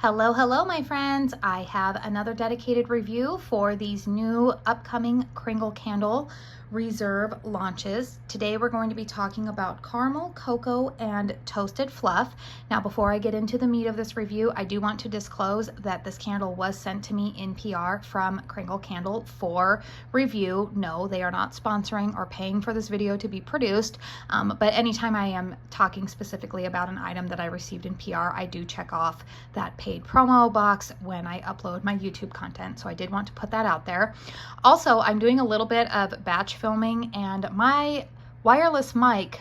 Hello, hello, my friends. I have another dedicated review for these new upcoming Kringle candle reserve launches. Today we're going to be talking about caramel, cocoa, and toasted fluff. Now, before I get into the meat of this review, I do want to disclose that this candle was sent to me in PR from Kringle Candle for review. No, they are not sponsoring or paying for this video to be produced, but anytime I am talking specifically about an item that I received in PR, I do check off that paid promo box when I upload my YouTube content. So I did want to put that out there. Also, I'm doing a little bit of batch filming, and my wireless mic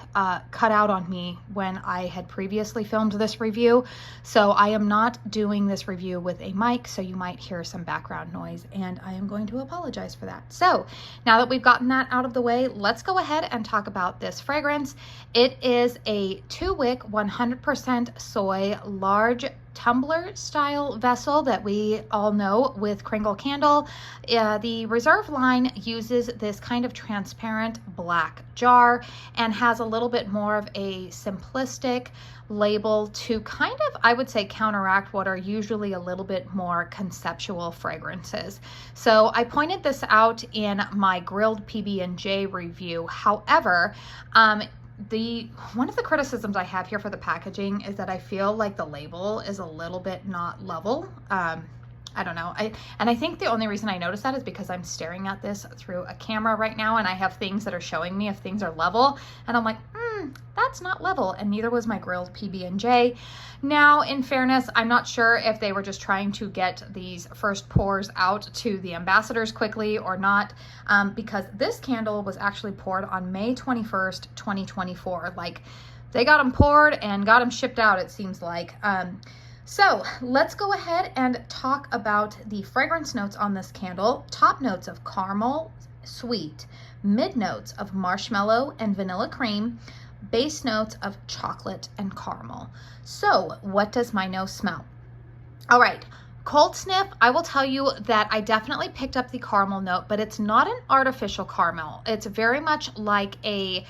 cut out on me when I had previously filmed this review. So I am not doing this review with a mic, so you might hear some background noise, and I am going to apologize for that. So now that we've gotten that out of the way, let's go ahead and talk about this fragrance. It is a 2-wick 100% soy large tumbler style vessel that we all know with Kringle Candle. The Reserve line uses this kind of transparent black jar and has a little bit more of a simplistic label to kind of, I would say, counteract what are usually a little bit more conceptual fragrances. So I pointed this out in my grilled PB&J review. However, one of the criticisms I have here for the packaging is that I feel like the label is a little bit not level. I don't know. I think the only reason I notice that is because I'm staring at this through a camera right now, and I have things that are showing me if things are level, and I'm like, that's not level, and neither was my grilled PB&J. Now, in fairness, I'm not sure if they were just trying to get these first pours out to the ambassadors quickly or not, because this candle was actually poured on May 21st, 2024. Like, they got them poured and got them shipped out, it seems like. So let's go ahead and talk about the fragrance notes on this candle. Top notes of caramel, sweet, mid notes of marshmallow and vanilla cream, base notes of chocolate and caramel. So what does my nose smell? All right, cold sniff, I will tell you that I definitely picked up the caramel note, but it's not an artificial caramel. It's very much like a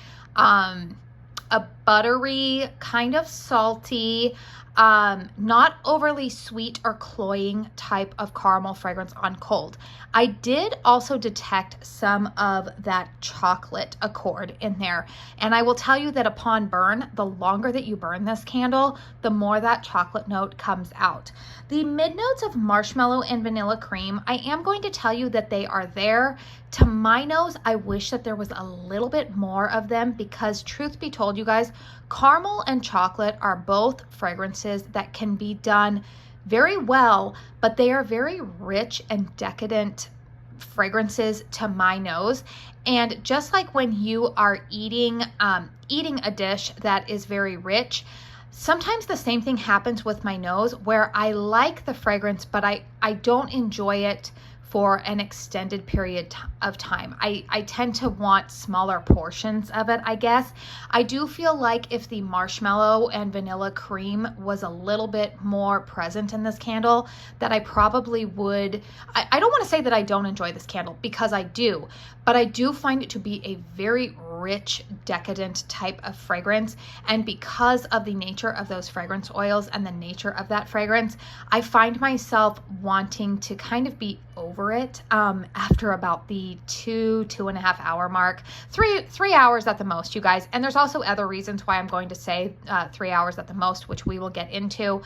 buttery, kind of salty, not overly sweet or cloying type of caramel fragrance on cold. I did also detect some of that chocolate accord in there. And I will tell you that upon burn, the longer that you burn this candle, the more that chocolate note comes out. The mid notes of marshmallow and vanilla cream, I am going to tell you that they are there. To my nose, I wish that there was a little bit more of them, because truth be told, you guys, caramel and chocolate are both fragrances that can be done very well, but they are very rich and decadent fragrances to my nose. And just like when you are eating a dish that is very rich, sometimes the same thing happens with my nose, where I like the fragrance, but I don't enjoy it for an extended period of time. I tend to want smaller portions of it, I guess. I do feel like if the marshmallow and vanilla cream was a little bit more present in this candle, that I probably would, I don't want to say that I don't enjoy this candle, because I do, but I do find it to be a very rich, decadent type of fragrance. And because of the nature of those fragrance oils and the nature of that fragrance, I find myself wanting to kind of be over it after about the 2.5 hour mark, 3 hours at the most, you guys. And there's also other reasons why I'm going to say 3 hours at the most, which we will get into.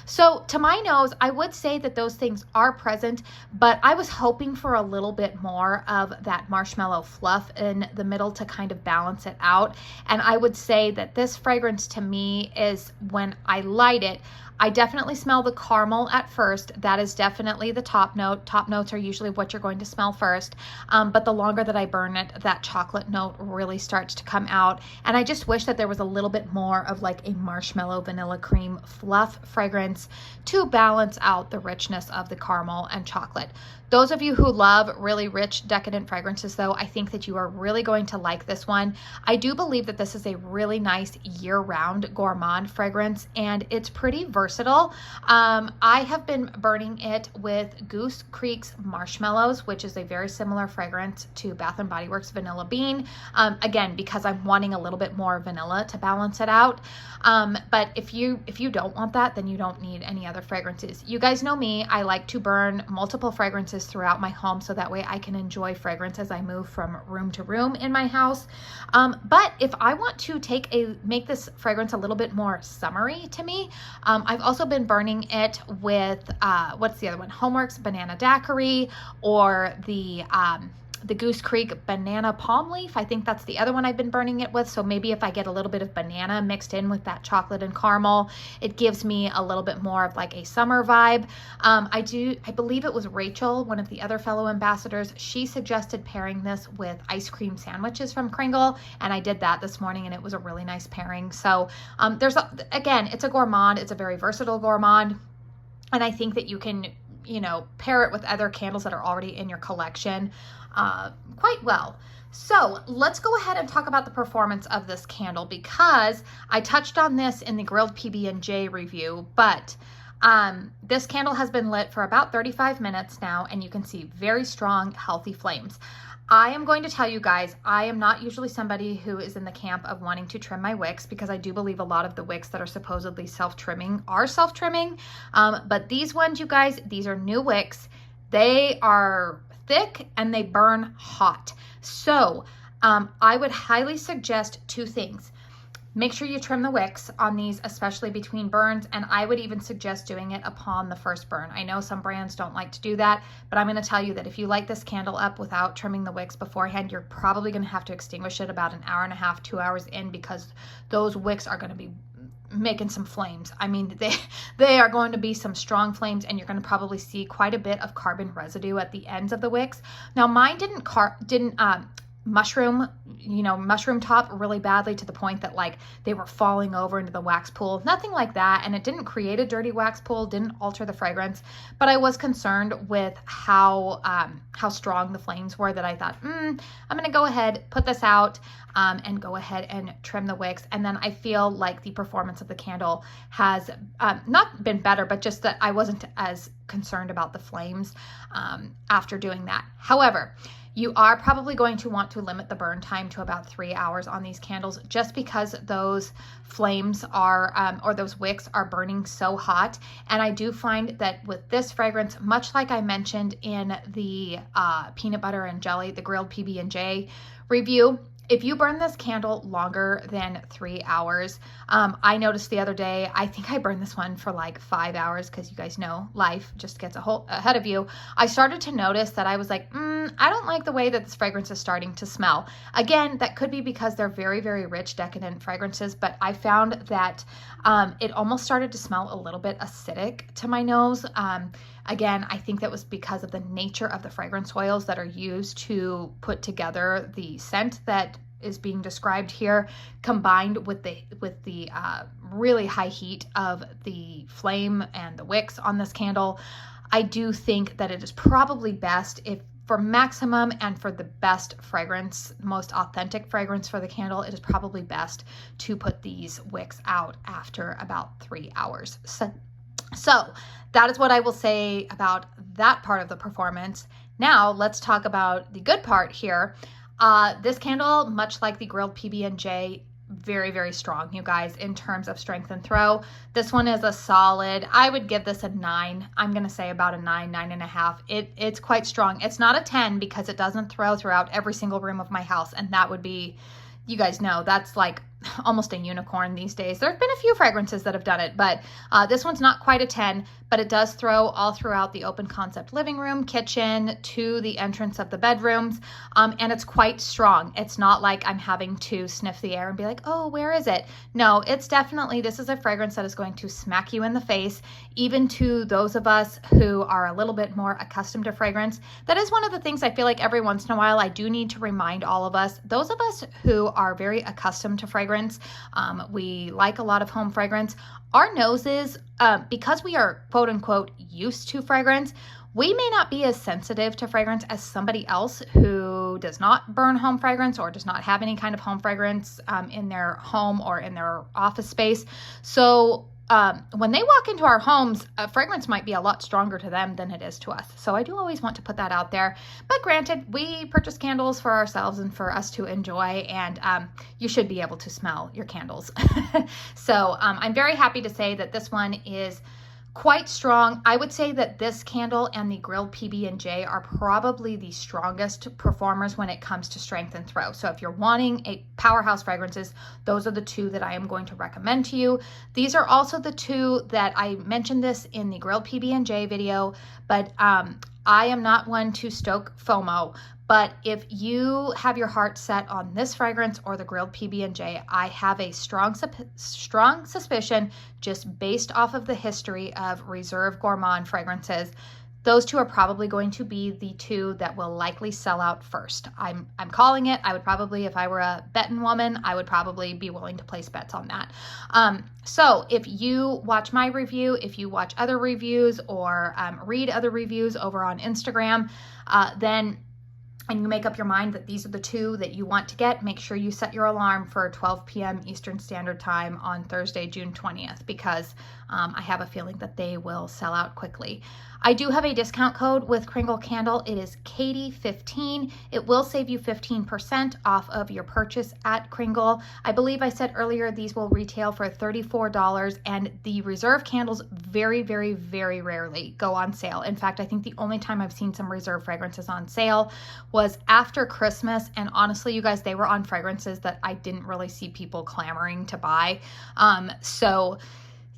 So to my nose, I would say that those things are present, but I was hoping for a little bit more of that marshmallow fluff in the middle to kind of balance it out. And I would say that this fragrance to me is, when I light it, I definitely smell the caramel at first. That is definitely the top note. Top notes are usually what you're going to smell first. But the longer that I burn it, that chocolate note really starts to come out. And I just wish that there was a little bit more of like a marshmallow vanilla cream fluff fragrance to balance out the richness of the caramel and chocolate. Those of you who love really rich, decadent fragrances, though, I think that you are really going to like this one. I do believe that this is a really nice year-round gourmand fragrance, and it's pretty versatile versatile. I have been burning it with Goose Creek's Marshmallows, which is a very similar fragrance to Bath & Body Works Vanilla Bean. Again, because I'm wanting a little bit more vanilla to balance it out. But if you don't want that, then you don't need any other fragrances. You guys know me, I like to burn multiple fragrances throughout my home so that way I can enjoy fragrance as I move from room to room in my house. But if I want to make this fragrance a little bit more summery to me, I've also been burning it with, what's the other one? Homeworks Banana Daiquiri, or the Goose Creek Banana Palm Leaf. I think that's the other one I've been burning it with. So maybe if I get a little bit of banana mixed in with that chocolate and caramel, it gives me a little bit more of like a summer vibe. I believe it was Rachel, one of the other fellow ambassadors, she suggested pairing this with ice cream sandwiches from Kringle, and I did that this morning and it was a really nice pairing. So again, it's a gourmand, it's a very versatile gourmand, and I think that you can, you know, pair it with other candles that are already in your collection quite well. So let's go ahead and talk about the performance of this candle, because I touched on this in the grilled PB&J review, but this candle has been lit for about 35 minutes now, and you can see very strong, healthy flames. I am going to tell you guys, I am not usually somebody who is in the camp of wanting to trim my wicks, because I do believe a lot of the wicks that are supposedly self-trimming are self-trimming. But these ones, you guys, these are new wicks. They are thick and they burn hot. So I would highly suggest two things. Make sure you trim the wicks on these, especially between burns, and I would even suggest doing it upon the first burn. I know some brands don't like to do that, but I'm going to tell you that if you light this candle up without trimming the wicks beforehand, you're probably going to have to extinguish it about an hour and a half, 2 hours in, because those wicks are going to be making some flames. I mean, they are going to be some strong flames, and you're going to probably see quite a bit of carbon residue at the ends of the wicks. Now, mine didn't mushroom top really badly, to the point that like they were falling over into the wax pool. Nothing like that, and it didn't create a dirty wax pool, didn't alter the fragrance, but I was concerned with how strong the flames were, that I thought, I'm gonna go ahead, put this out, and go ahead and trim the wicks. And then I feel like the performance of the candle has not been better, but just that I wasn't as concerned about the flames after doing that. However, you are probably going to want to limit the burn time to about 3 hours on these candles, just because those flames are, or those wicks are burning so hot. And I do find that with this fragrance, much like I mentioned in the peanut butter and jelly, the grilled PB&J review, if you burn this candle longer than 3 hours, I noticed the other day, I think I burned this one for like 5 hours, because you guys know life just gets ahead of you. I started to notice that I was like, I don't like the way that this fragrance is starting to smell. Again, that could be because they're very, very rich, decadent fragrances, but I found that it almost started to smell a little bit acidic to my nose. Again, I think that was because of the nature of the fragrance oils that are used to put together the scent that is being described here, combined with the really high heat of the flame and the wicks on this candle. I do think that it is probably best, if for maximum and for the best fragrance, most authentic fragrance for the candle, it is probably best to put these wicks out after about 3 hours. So that is what I will say about that part of the performance. Now let's talk about the good part here. This candle, much like the grilled PB&J, very, very strong, you guys, in terms of strength and throw. This one is a solid, I would give this a 9. I'm going to say about a 9, 9.5. It's quite strong. It's not a 10, because it doesn't throw throughout every single room of my house. And that would be, you guys know, that's like almost a unicorn these days. There have been a few fragrances that have done it, but this one's not quite a 10, but it does throw all throughout the open concept living room, kitchen, to the entrance of the bedrooms, and it's quite strong. It's not like I'm having to sniff the air and be like, oh, where is it? No, it's definitely, this is a fragrance that is going to smack you in the face, even to those of us who are a little bit more accustomed to fragrance. That is one of the things I feel like every once in a while I do need to remind all of us, those of us who are very accustomed to fragrance, we like a lot of home fragrance. Our noses, because we are quote unquote used to fragrance, we may not be as sensitive to fragrance as somebody else who does not burn home fragrance or does not have any kind of home fragrance in their home or in their office space. So when they walk into our homes, fragrance might be a lot stronger to them than it is to us. So I do always want to put that out there. But granted, we purchase candles for ourselves and for us to enjoy, and you should be able to smell your candles. So I'm very happy to say that this one is quite strong. I would say that this candle and the grilled PB&J are probably the strongest performers when it comes to strength and throw. So if you're wanting a powerhouse fragrances, those are the two that I am going to recommend to you. These are also the two that I mentioned this in the grilled PB&J video, but I am not one to stoke FOMO. But if you have your heart set on this fragrance or the grilled PB&J, I have a strong suspicion, just based off of the history of Reserve Gourmand fragrances, those two are probably going to be the two that will likely sell out first. I'm calling it. I would probably, if I were a betting woman, I would probably be willing to place bets on that. So if you watch my review, if you watch other reviews or read other reviews over on Instagram, and you make up your mind that these are the two that you want to get, make sure you set your alarm for 12 p.m. Eastern Standard Time on Thursday, June 20th, because I have a feeling that they will sell out quickly. I do have a discount code with Kringle Candle. It is Katie15. It will save you 15% off of your purchase at Kringle. I believe I said earlier these will retail for $34, and the Reserve candles very, very, very rarely go on sale. In fact, I think the only time I've seen some Reserve fragrances on sale was after Christmas, and honestly, you guys, they were on fragrances that I didn't really see people clamoring to buy.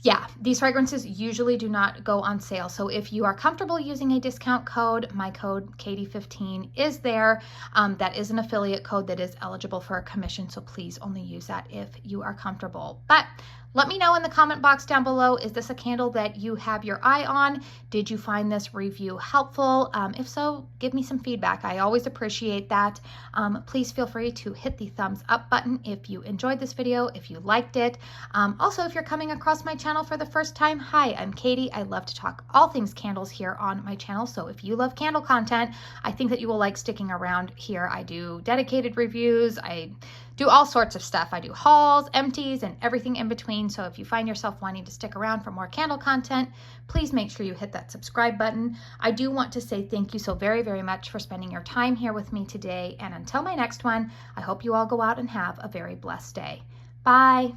Yeah, these fragrances usually do not go on sale. So if you are comfortable using a discount code, my code Katie15 is there. That is an affiliate code that is eligible for a commission. So please only use that if you are comfortable. But let me know in the comment box down below, is this a candle that you have your eye on? Did you find this review helpful? If so, give me some feedback. I always appreciate that. Please feel free to hit the thumbs up button if you enjoyed this video, if you liked it. Also, if you're coming across my channel for the first time, hi, I'm Katie. I love to talk all things candles here on my channel. So if you love candle content, I think that you will like sticking around here. I do dedicated reviews. I do all sorts of stuff. I do hauls, empties, and everything in between. So if you find yourself wanting to stick around for more candle content, please make sure you hit that subscribe button. I do want to say thank you so very, very much for spending your time here with me today. And until my next one, I hope you all go out and have a very blessed day. Bye.